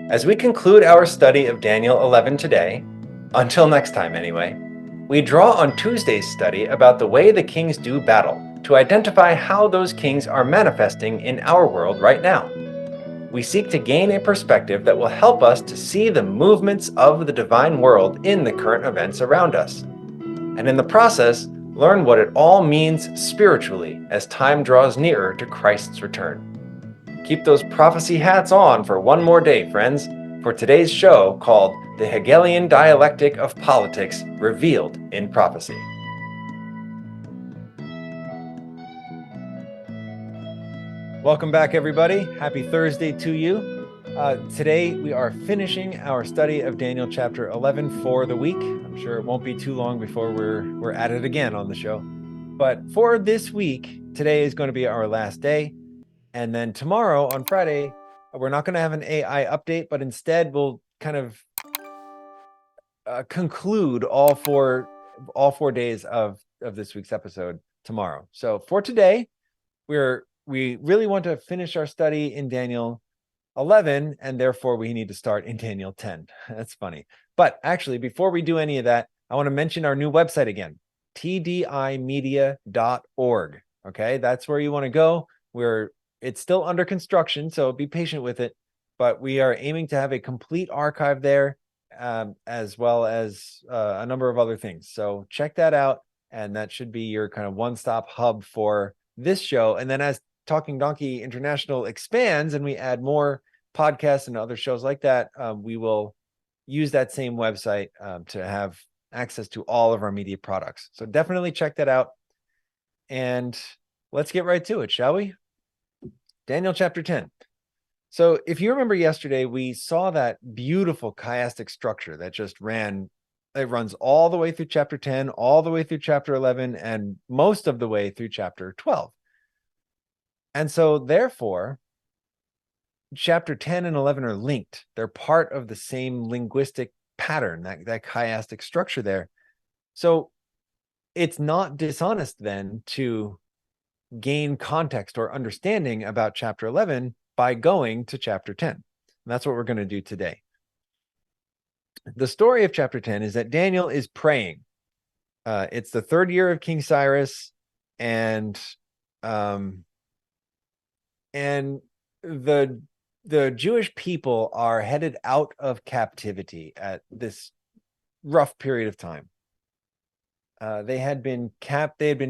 As we conclude our study of Daniel 11 today, until next time anyway, we draw on Tuesday's study about the way the kings do battle to identify how those kings are manifesting in our world right now. We seek to gain a perspective that will help us to see the movements of the divine world in the current events around us, and in the process, learn what it all means spiritually as time draws nearer to Christ's return. Keep those prophecy hats on for one more day, friends, for today's show called The Hegelian Dialectic of Politics Revealed in Prophecy. Welcome back, everybody. Happy Thursday to you. Today we are finishing our study of Daniel chapter 11 for the week. I'm sure it won't be too long before we're at it again on the show. But for this week, today is going to be our last day. And then tomorrow on Friday, we're not going to have an AI update, but instead we'll kind of conclude all four days of this week's episode tomorrow. So for today, we really want to finish our study in Daniel 11, and therefore we need to start in Daniel 10. That's funny. But actually, before we do any of that, I want to mention our new website again, tdimedia.org. Okay, that's where you want to go. It's still under construction, so be patient with it. But we are aiming to have a complete archive there, as well as a number of other things. So check that out, and that should be your kind of one-stop hub for this show. And then as Talking Donkey International expands and we add more podcasts and other shows like that, we will use that same website to have access to all of our media products. So definitely check that out. And let's get right to it, shall we? Daniel chapter 10. So if you remember yesterday, we saw that beautiful chiastic structure that just runs all the way through chapter 10, all the way through chapter 11, and most of the way through chapter 12. And so therefore, chapter 10 and 11 are linked. They're part of the same linguistic pattern, that chiastic structure there. So it's not dishonest then to gain context or understanding about chapter 11 by going to chapter 10. And that's what we're going to do today. The story of chapter 10 is that Daniel is praying. It's the third year of King Cyrus, and the Jewish people are headed out of captivity at this rough period of time. They had been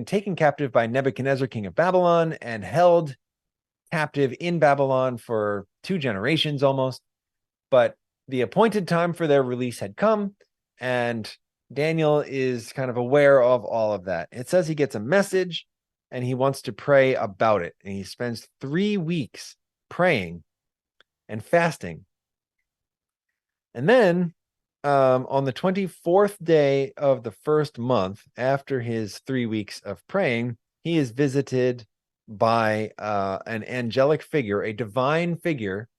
taken captive by Nebuchadnezzar, king of Babylon, and held captive in Babylon for 2 generations almost. But the appointed time for their release had come, and Daniel is kind of aware of all of that. It says he gets a message and he wants to pray about it. And he spends 3 weeks praying and fasting. And then on the 24th day of the first month, after his 3 weeks of praying, he is visited by an angelic figure, a divine figure,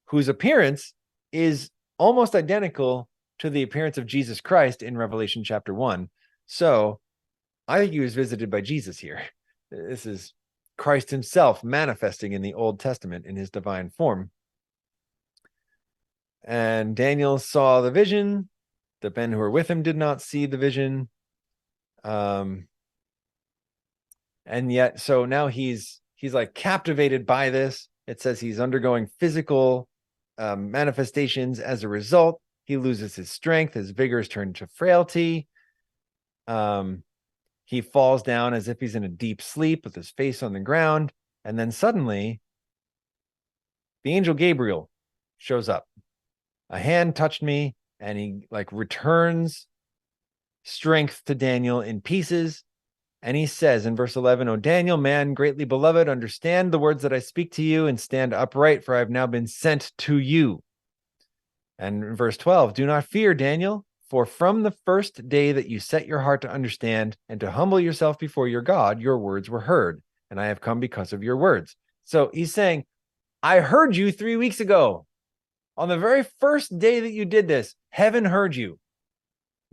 whose appearance is almost identical to the appearance of Jesus Christ in Revelation chapter 1. So I think he was visited by Jesus here. This is Christ himself manifesting in the Old Testament in his divine form. And Daniel saw the vision. The men who were with him did not see the vision. And yet, so now he's like captivated by this. It says he's undergoing physical manifestations as a result. He loses his strength. His vigor is turned to frailty. He falls down as if he's in a deep sleep with his face on the ground. And then suddenly, the angel Gabriel shows up. A hand touched me, and he returns strength to Daniel in pieces. And he says in verse 11, "O Daniel, man greatly beloved, understand the words that I speak to you and stand upright, for I have now been sent to you." And in verse 12, "Do not fear, Daniel, for from the first day that you set your heart to understand and to humble yourself before your God, your words were heard, and I have come because of your words." So he's saying, I heard you 3 weeks ago. On the very first day that you did this, heaven heard you.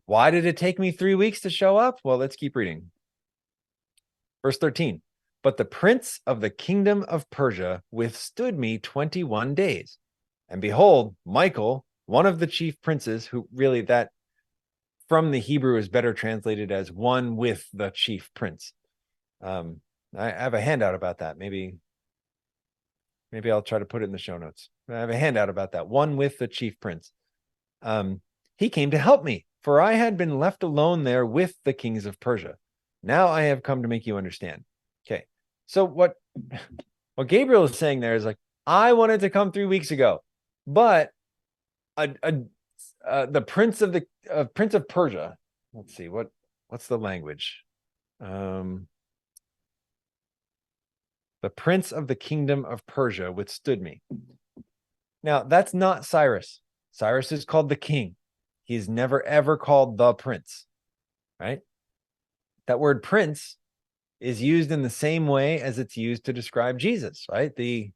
Why did it take me 3 weeks to show up? Well, let's keep reading. Verse 13, "But the prince of the kingdom of Persia withstood me 21 days. And behold, Michael, one of the chief princes, who really that from the Hebrew is better translated as one with the chief prince. I have a handout about that. Maybe I'll try to put it in the show notes. I have a handout about that. One with the chief prince. He came to help me, for I had been left alone there with the kings of Persia. Now I have come to make you understand. Okay. So what Gabriel is saying there is like, I wanted to come 3 weeks ago, but the prince of Persia. Let's see, what's the language? The prince of the kingdom of Persia withstood me. Now, that's not Cyrus. Cyrus is called the king. He's never, ever called the prince, right? That word prince is used in the same way as it's used to describe Jesus, right? The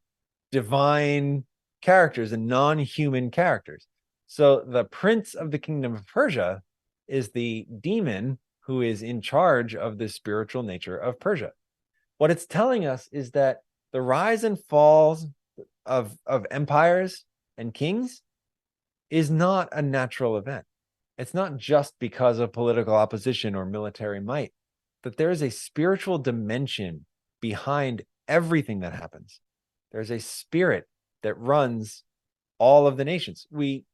divine characters and non-human characters. So the prince of the kingdom of Persia is the demon who is in charge of the spiritual nature of Persia. What it's telling us is that the rise and falls of empires and kings is not a natural event. It's not just because of political opposition or military might, that there is a spiritual dimension behind everything that happens. There's a spirit that runs all of the nations. We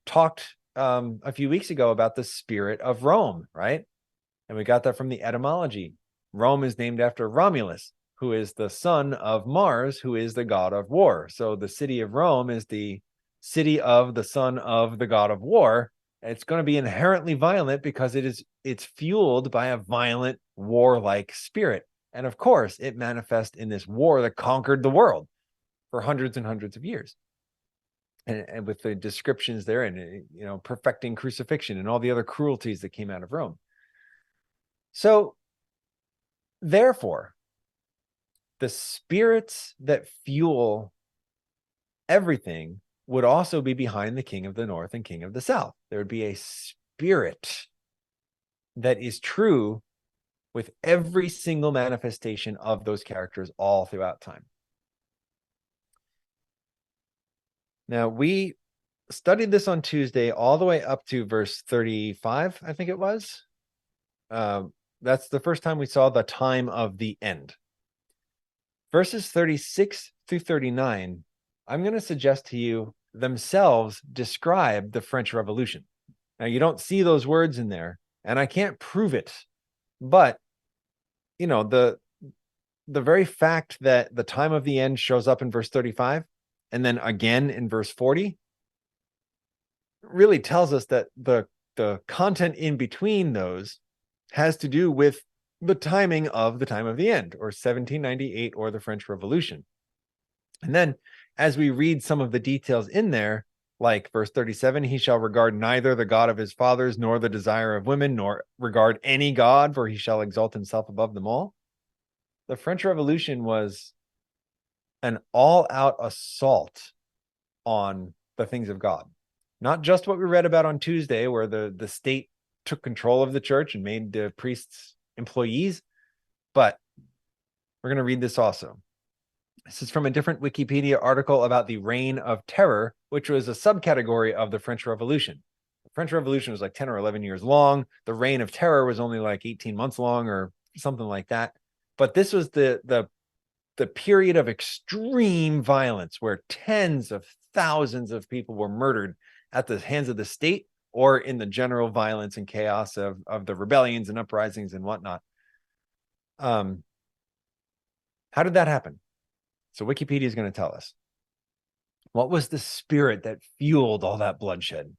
talked a few weeks ago about the spirit of Rome, right? And we got that from the etymology. Rome is named after Romulus, who is the son of Mars, who is the god of war. So the city of Rome is the city of the son of the god of war. And it's going to be inherently violent because it's fueled by a violent, warlike spirit. And of course, it manifests in this war that conquered the world for hundreds and hundreds of years. And with the descriptions there and, perfecting crucifixion and all the other cruelties that came out of Rome. So therefore, the spirits that fuel everything would also be behind the king of the north and king of the south. There would be a spirit that is true with every single manifestation of those characters all throughout time. Now, we studied this on Tuesday all the way up to verse 35, I think it was. That's the first time we saw the time of the end. Verses 36 through 39, I'm going to suggest to you themselves describe the French Revolution. Now, you don't see those words in there, and I can't prove it, but, the very fact that the time of the end shows up in verse 35 and then again in verse 40 really tells us that the content in between those has to do with the timing of the time of the end, or 1798, or the French Revolution. And then as we read some of the details in there, like verse 37, he shall regard neither the God of his fathers, nor the desire of women, nor regard any God, for he shall exalt himself above them all. The French Revolution was an all-out assault on the things of God. Not just what we read about on Tuesday, where the state took control of the church and made the priests employees, but we're going to read this also. This is from a different Wikipedia article about the Reign of Terror, which was a subcategory of the French Revolution. The French Revolution was like 10 or 11 years long. The Reign of Terror was only like 18 months long or something like that. But this was the period of extreme violence where tens of thousands of people were murdered at the hands of the state or in the general violence and chaos of the rebellions and uprisings and whatnot. How did that happen? So Wikipedia is going to tell us. What was the spirit that fueled all that bloodshed?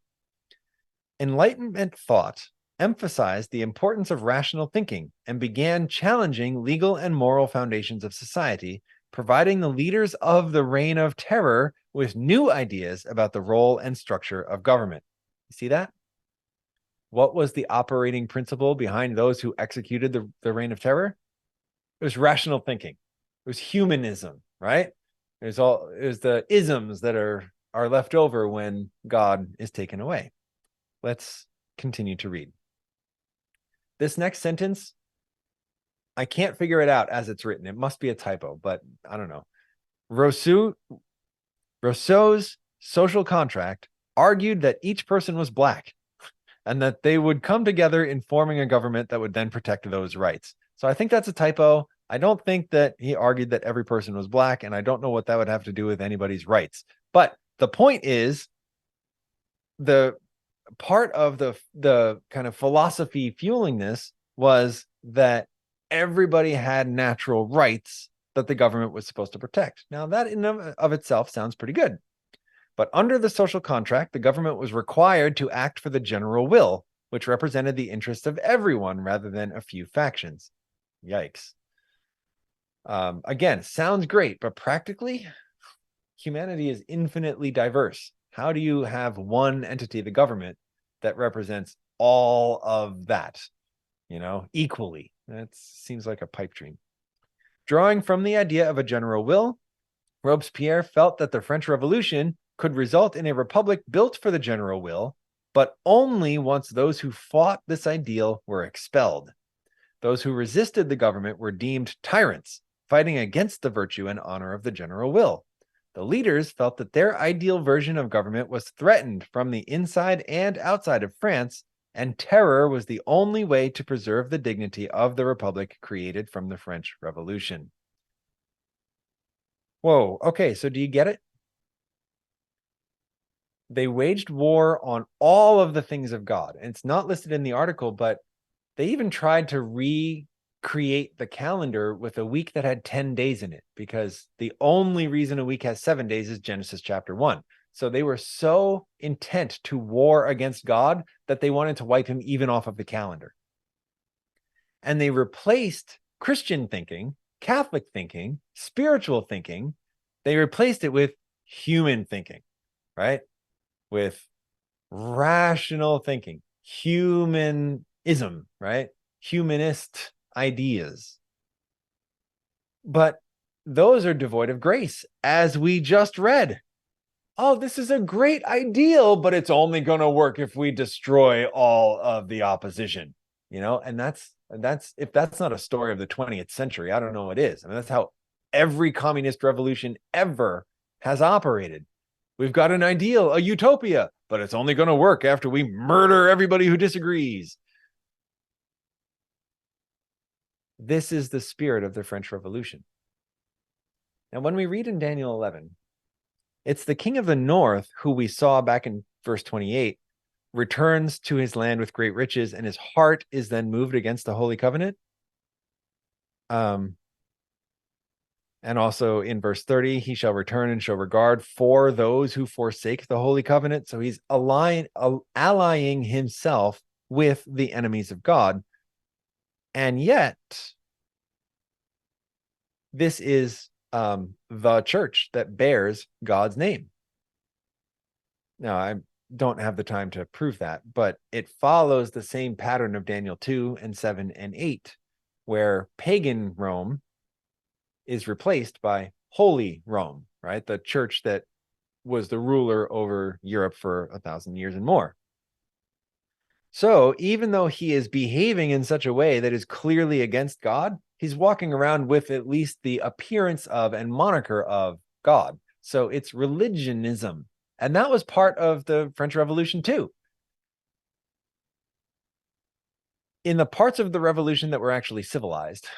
Enlightenment thought emphasized the importance of rational thinking and began challenging legal and moral foundations of society, providing the leaders of the Reign of Terror with new ideas about the role and structure of government. You see that? What was the operating principle behind those who executed the Reign of Terror? It was rational thinking. It was humanism, right? There's the isms that are left over when God is taken away. Let's continue to read. This next sentence, I can't figure it out as it's written. It must be a typo, but I don't know. Rousseau's social contract argued that each person was black and that they would come together in forming a government that would then protect those rights. So I think that's a typo. I don't think that he argued that every person was black, and I don't know what that would have to do with anybody's rights. But the point is, the part of the kind of philosophy fueling this was that everybody had natural rights that the government was supposed to protect. Now, that in of itself sounds pretty good. But under the social contract, the government was required to act for the general will, which represented the interests of everyone rather than a few factions. Yikes. Again, sounds great, but practically, humanity is infinitely diverse. How do you have one entity, the government, that represents all of that, equally? That seems like a pipe dream. Drawing from the idea of a general will, Robespierre felt that the French Revolution could result in a republic built for the general will, but only once those who fought this ideal were expelled. Those who resisted the government were deemed tyrants, fighting against the virtue and honor of the general will. The leaders felt that their ideal version of government was threatened from the inside and outside of France, and terror was the only way to preserve the dignity of the republic created from the French Revolution. Whoa, okay, so do you get it? They waged war on all of the things of God. And it's not listed in the article, but they even tried to recreate the calendar with a week that had 10 days in it, because the only reason a week has 7 days is Genesis chapter 1. So they were so intent to war against God that they wanted to wipe him even off of the calendar. And they replaced Christian thinking, Catholic thinking, spiritual thinking. They replaced it with human thinking, right? With rational thinking, humanism, right? Humanist ideas. But those are devoid of grace, as we just read. Oh, this is a great ideal, but it's only going to work if we destroy all of the opposition, and that's if that's not a story of the 20th century, I don't know what is. I mean, that's how every communist revolution ever has operated. We've got an ideal, a utopia, but it's only going to work after we murder everybody who disagrees. This is the spirit of the French Revolution. Now, when we read in Daniel 11, it's the king of the north who we saw back in verse 28 returns to his land with great riches, and his heart is then moved against the Holy Covenant. And also in verse 30, he shall return and show regard for those who forsake the Holy Covenant. So he's allying himself with the enemies of God. And yet, this is the church that bears God's name. Now, I don't have the time to prove that, but it follows the same pattern of Daniel 2 and 7 and 8, where pagan Rome is replaced by Holy Rome, right? The church that was the ruler over Europe for 1,000 years and more. So even though he is behaving in such a way that is clearly against God, he's walking around with at least the appearance of and moniker of God. So it's religionism. And that was part of the French Revolution too. In the parts of the revolution that were actually civilized,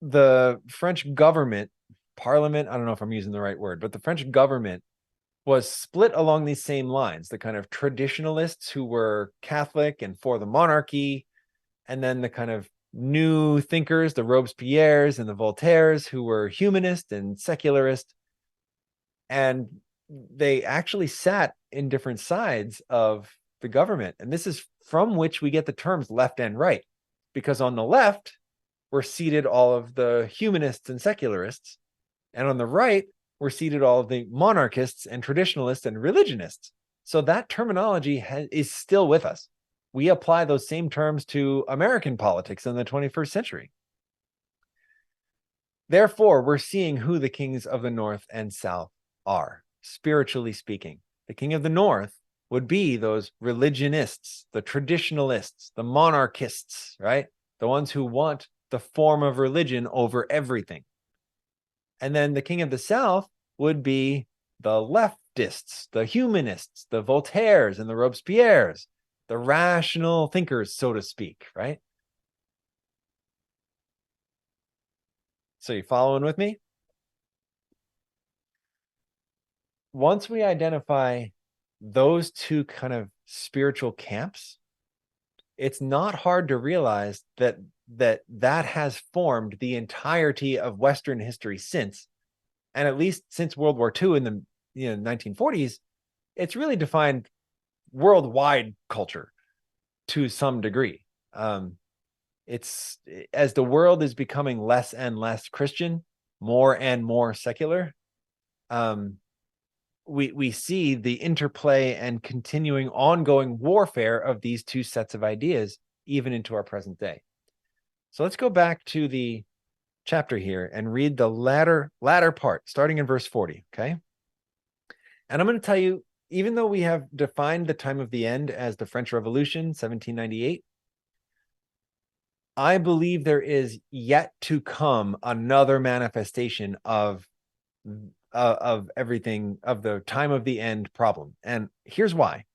the French government, parliament, I don't know if I'm using the right word, but the French government was split along these same lines. The kind of traditionalists who were Catholic and for the monarchy, and then the kind of new thinkers, the Robespierres and the Voltaires, who were humanist and secularist. And they actually sat in different sides of the government. And this is from which we get the terms left and right, because on the left were seated all of the humanists and secularists, and on the right were seated all of the monarchists and traditionalists and religionists. So that terminology is still with us. We apply those same terms to American politics in the 21st century. Therefore, we're seeing who the kings of the North and South are, spiritually speaking. The king of the North would be those religionists, the traditionalists, the monarchists, right? The ones who want the form of religion over everything. And then the king of the South would be the leftists, the humanists, the Voltaires and the Robespierres, the rational thinkers, so to speak, right? So you following with me? Once we identify those two kind of spiritual camps, it's not hard to realize that has formed the entirety of Western history since, and at least since World War II in the 1940s, it's really defined worldwide culture to some degree. It's as the world is becoming less and less Christian, more and more secular. We see the interplay and continuing ongoing warfare of these two sets of ideas even into our present day. So let's go back to the chapter here and read the latter part, starting in verse 40, okay? And I'm going to tell you, even though we have defined the time of the end as the French Revolution, 1798, I believe there is yet to come another manifestation of everything, of the time of the end problem. And here's why.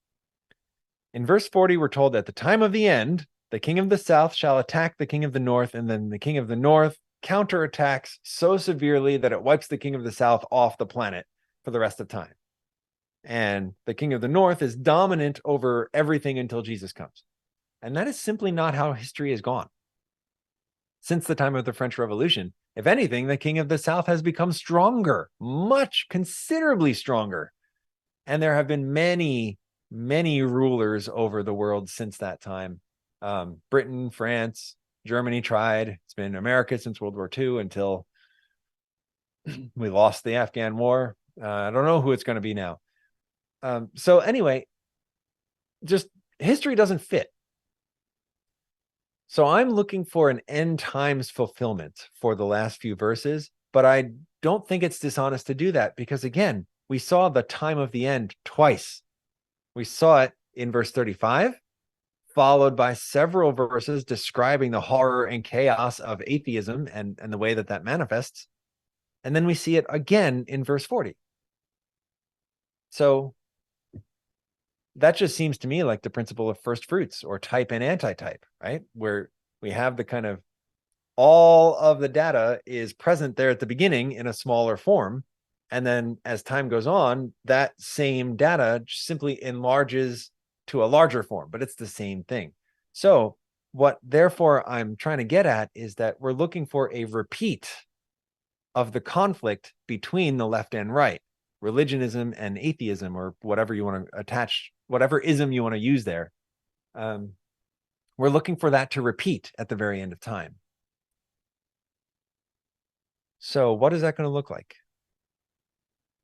In verse 40, we're told at the time of the end, the king of the south shall attack the king of the north, and then the king of the north counterattacks so severely that it wipes the king of the south off the planet for the rest of time. And the king of the north is dominant over everything until Jesus comes. And that is simply not how history has gone. Since the time of the French Revolution, if anything, the king of the south has become stronger, considerably stronger. And there have been many, many rulers over the world since that time. Britain, France, Germany tried. It's been America since World War II until we lost the Afghan war. I don't know who it's going to be now. So anyway, just history doesn't fit. So I'm looking for an end times fulfillment for the last few verses, but I don't think it's dishonest to do that because, again, we saw the time of the end twice. We saw it in verse 35, followed by several verses describing the horror and chaos of atheism and the way that manifests. And then we see it again in verse 40. So that just seems to me like the principle of first fruits or type and antitype, right? Where we have the kind of all of the data is present there at the beginning in a smaller form. And then as time goes on, that same data simply enlarges to a larger form, but it's the same thing. So what therefore I'm trying to get at is that we're looking for a repeat of the conflict between the left and right, religionism and atheism, or whatever you want to attach, whatever ism you want to use there. We're looking for that to repeat at the very end of time. So what is that going to look like?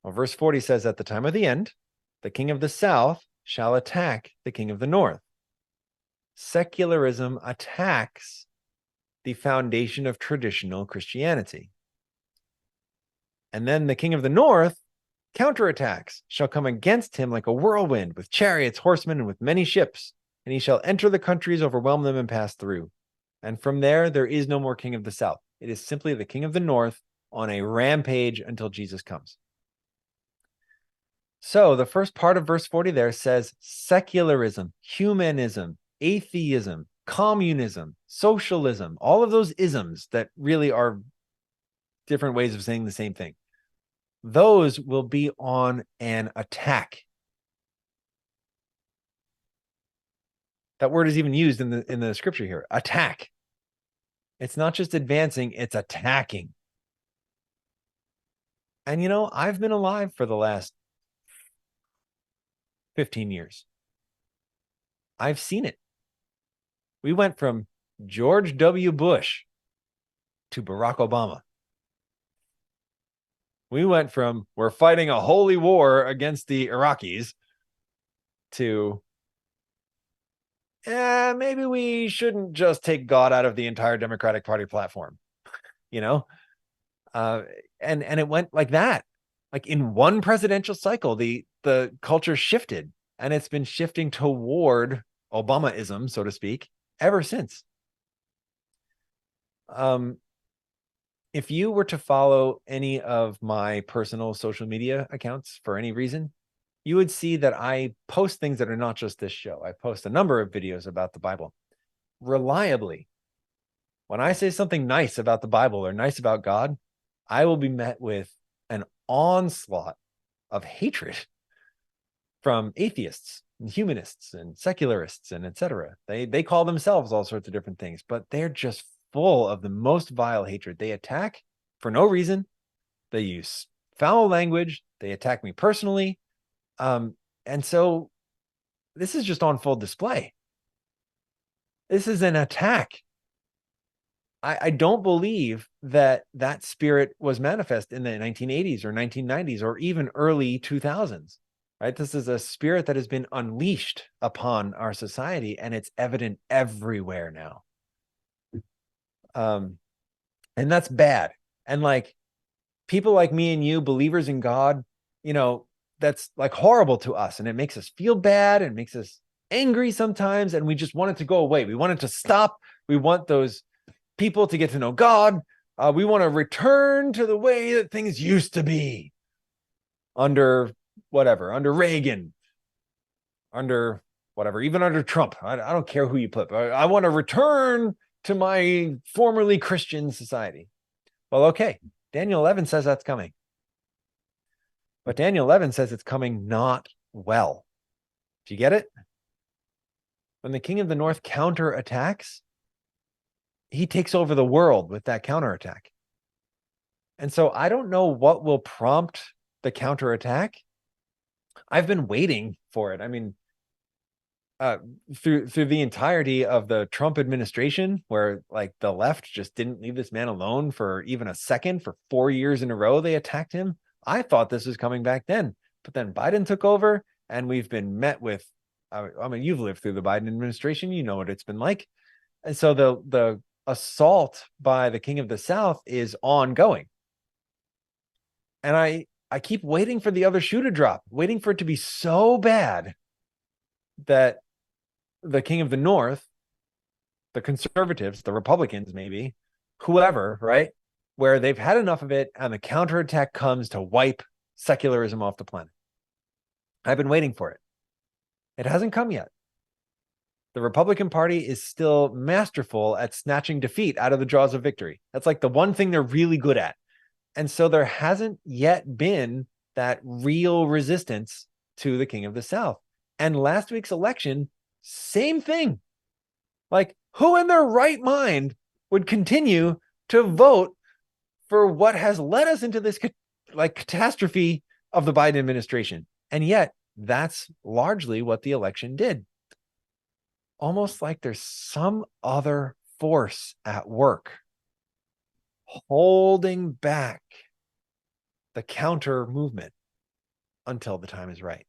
Well, verse 40 says, at the time of the end, the king of the south shall attack the king of the north. Secularism attacks the foundation of traditional Christianity. And then the king of the north counterattacks, shall come against him like a whirlwind, with chariots, horsemen, and with many ships. And he shall enter the countries, overwhelm them, and pass through. And from there is no more king of the south. It is simply the king of the north on a rampage until Jesus comes. So the first part of verse 40 there says secularism, humanism, atheism, communism, socialism, all of those isms that really are different ways of saying the same thing. Those will be on an attack. That word is even used in the scripture here, attack. It's not just advancing, it's attacking. And I've been alive for the last 15 years. I've seen it. We went from George W. Bush to Barack Obama. We went from we're fighting a holy war against the Iraqis to maybe we shouldn't just take God out of the entire Democratic Party platform, and it went like that. Like in one presidential cycle, the culture shifted, and it's been shifting toward Obamaism, so to speak, ever since. if you were to follow any of my personal social media accounts for any reason, you would see that I post things that are not just this show. I post a number of videos about the Bible reliably. When I say something nice about the Bible or nice about God, I will be met with an onslaught of hatred from atheists and humanists and secularists and etc. They call themselves all sorts of different things, but they're just full of the most vile hatred. They attack for no reason. They use foul language. They attack me personally. And so this is just on full display. This is an attack. I don't believe that that spirit was manifest in the 1980s or 1990s or even early 2000s, right? This is a spirit that has been unleashed upon our society, and it's evident everywhere now. And that's bad. And like people like me and you, believers in God, you know, that's like horrible to us, and it makes us feel bad and makes us angry sometimes, and we just want it to go away. We want it to stop. We want those people to get to know God. We want to return to the way that things used to be under whatever, under Reagan, under whatever, even under Trump. I don't care who you put. I want to return to my formerly Christian society. Well, okay. Daniel 11 says that's coming. But Daniel 11 says it's coming not well. Do you get it? When the king of the north counterattacks, he takes over the world with that counterattack. And so I don't know what will prompt the counterattack. I've been waiting for it. I mean, through the entirety of the Trump administration, where like the left just didn't leave this man alone for even a second, for 4 years in a row, they attacked him. I thought this was coming back then, but then Biden took over, and we've been met with, I mean, you've lived through the Biden administration, you know what it's been like. And so the assault by the king of the South is ongoing. And I keep waiting for the other shoe to drop, waiting for it to be so bad that the king of the North, the conservatives, the Republicans, maybe, whoever, right, where they've had enough of it and the counterattack comes to wipe secularism off the planet. I've been waiting for it. It hasn't come yet. The Republican Party is still masterful at snatching defeat out of the jaws of victory. That's like the one thing they're really good at. And so there hasn't yet been that real resistance to the king of the South. And last week's election, same thing. Like, who in their right mind would continue to vote for what has led us into this like catastrophe of the Biden administration? And yet that's largely what the election did. Almost like there's some other force at work holding back the counter movement until the time is right.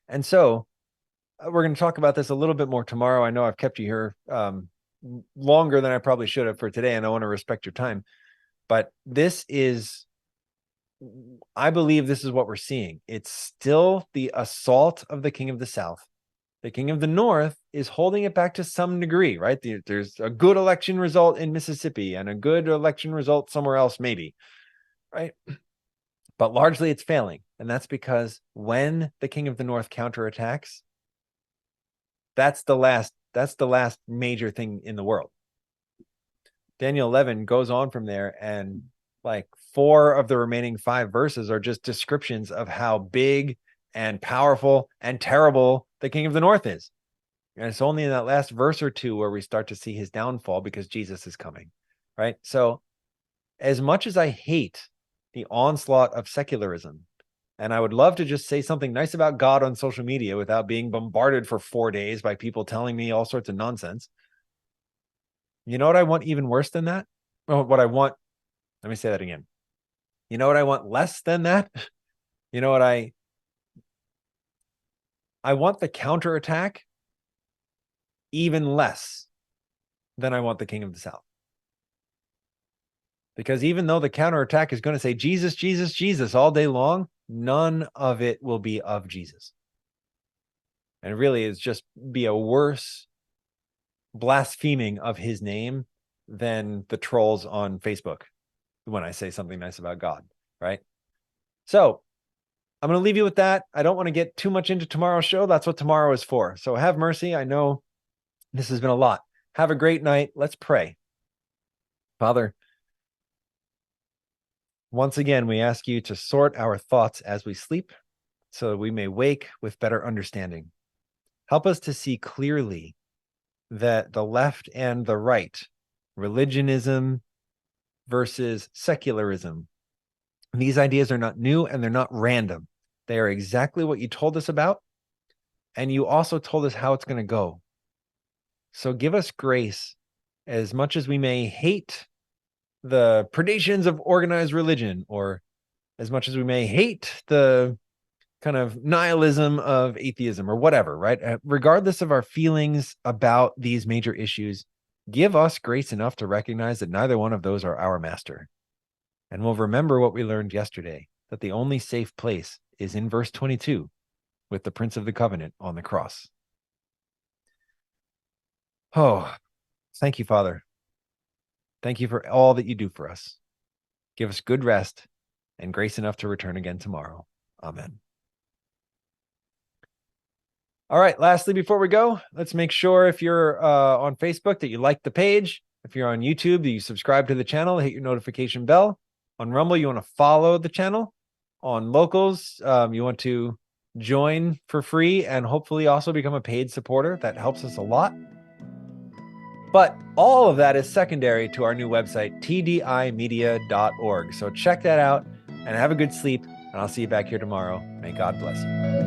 And so we're going to talk about this a little bit more tomorrow. I know I've kept you here longer than I probably should have for today, and I want to respect your time. But this is, I believe this is what we're seeing. It's still the assault of the king of the South. The king of the North is holding it back to some degree, right? There's a good election result in Mississippi and a good election result somewhere else, maybe, right? But largely it's failing. And that's because when the king of the North counterattacks, that's the last major thing in the world. Daniel 11 goes on from there, and like 4 of the remaining 5 verses are just descriptions of how big and powerful and terrible the king of the North is. And it's only in that last verse or 2 where we start to see his downfall, because Jesus is coming, right? So as much as I hate the onslaught of secularism, and I would love to just say something nice about God on social media without being bombarded for 4 days by people telling me all sorts of nonsense. You know what I want even worse than that? Oh, what I want, let me say that again. You know what I want less than that? You know what I want the counterattack even less than I want the king of the South. Because even though the counterattack is going to say Jesus, Jesus, Jesus all day long, none of it will be of Jesus. And really, it's just be a worse blaspheming of his name than the trolls on Facebook when I say something nice about God, right? So I'm going to leave you with that. I don't want to get too much into tomorrow's show. That's what tomorrow is for. So have mercy. I know this has been a lot. Have a great night. Let's pray. Father, once again, we ask you to sort our thoughts as we sleep so that we may wake with better understanding. Help us to see clearly that the left and the right, religionism versus secularism, these ideas are not new and they're not random. They are exactly what you told us about. And you also told us how it's going to go. So give us grace, as much as we may hate the predations of organized religion, or as much as we may hate the kind of nihilism of atheism or whatever, right? Regardless of our feelings about these major issues, give us grace enough to recognize that neither one of those are our master. And we'll remember what we learned yesterday, that the only safe place is in verse 22 with the Prince of the Covenant on the cross. Oh, thank you, Father. Thank you for all that you do for us. Give us good rest and grace enough to return again tomorrow. Amen. All right. Lastly, before we go, let's make sure if you're on Facebook that you like the page. If you're on YouTube, that you subscribe to the channel, hit your notification bell. On Rumble, you want to follow the channel. On Locals, you want to join for free and hopefully also become a paid supporter. That helps us a lot. But all of that is secondary to our new website, tdimedia.org. So check that out and have a good sleep. And I'll see you back here tomorrow. May God bless you.